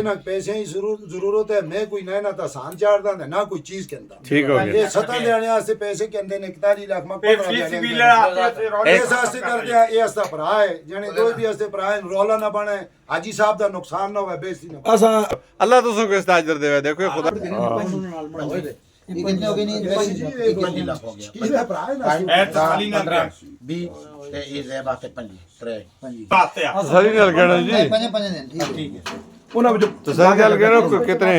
ना पैसे की जरूरत है। मैं कोई ना तो आसान चार दा ना कोई चीज के अंदर ठीक हो ये गया। 7 देने वास्ते पैसे के अंदर 41 लाख में 15 एक- ऐसा से करते हैं ये हस्ता भरा है जाने दो भी हस्ते भरा है रोला ना बने हाजी साहब दा नुकसान ना होवे बेइज्जती ना असा अल्लाह तुसों को इस्ताजर देवे देखो खुदा ये कितने हो गए नहीं 21 लाख हो गया किसे भरा है ना ऐ खाली ना 20 ਤੇ ਇਹ ਜ਼ੇ ਬਾਤੇ 5 3 बात है सही गल कहना जी पंजे पंजे दिन ठीक है ਉਹਨਾਂ ਵਿੱਚ तो सही गल कह रहे हो कितने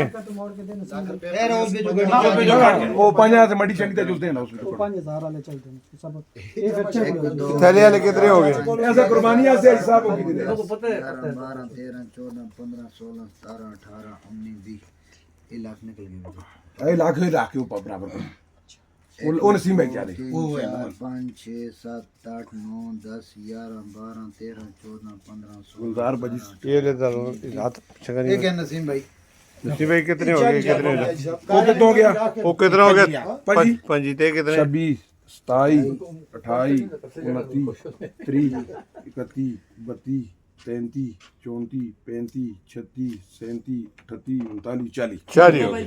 फिर और भी जो ਉਹ ਪੰਜਾਂ ਤੇ ਮੱਡੀ ਚੰਗੀ ਤੇ ਜੁਲਦੇ ਨੇ ਉਸ ਵਿੱਚ 5000 वाले चलते हैं सब ये फिर थैले वाले कितने हो गए ਐਸਾ ਕੁਰਬਾਨੀਆਂ से हिसाब हो गई 12 13 14 15 16 17 18 19 20 ये लाख निकल गए ए लाख ही लाख के ऊपर बराबर कर उन सीम में क्या दे 5 6 7 8 9 10 11 12 13 14 15 16 गुलजार बजी ये ले दो हाथ छगनी ये क्या नसीम भाई नसीब भाई कितने हो गए कितने हो गए वो कितना हो गया वो कितना हो गया पंजी। पंजी ते कितने 26 27 28 29 30 31 32 33 34 35 36 37 38 39 40 40 हो गए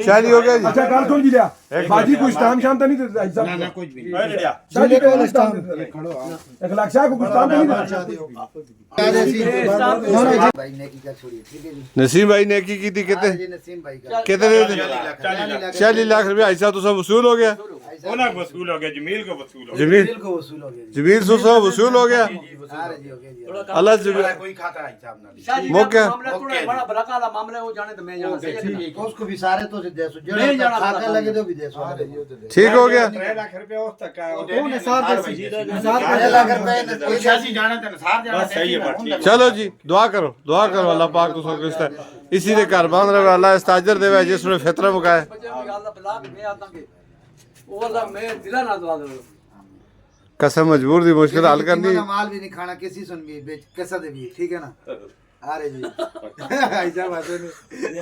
40 हो गया जी अच्छा गल सुन जी लिया बाजी कुछ टाइम शाम तो नहीं देते भाई साहब ना कुछ भी ओए रेडिया शादी को कुछ टाइम एक लाख शाह को कुछ टाइम तो नहीं देते भाई ने की क्या छोड़ी ठीक है जी नसीम भाई ने की थी कितने जी नसीम भाई का कितने 40 लाख रुपया ऐसा तो सब वसूल हो गया ओना वसूल हो गया जमील को वसूल हो जमील को वसूल हो गया जमील से सब वसूल हो गया सारे जी हो गया जी अल्लाह जमील गया कोई खाता है हिसाब ना मौके बड़ा बड़ा काला मामला है वो जाने तो मैं जाना सही है उसको भी सारे तो दे सो जो नहीं जाना खाता पड़ा। लगे तो भी दे सो ठीक हो गया 3 लाख रुपया उस तक का कौन है साथ दे 6 लाख रुपए कोई शादी जाना तो नसार जाना सही है बात ठीक चलो जी दुआ करो अल्लाह पाक तुसों को इसी दे घर बांध रहे अल्लाह इस्ताजर देवे जिसने फितरा मुकाए वो अल्लाह मैं दिला ना दुआ दे कसम मजबूर दी मुश्किल हल करनी माल भी नहीं खाना किसी सुन भी बेच कैसा दे भी ठीक है ना अरे जी ऐसा बात नहीं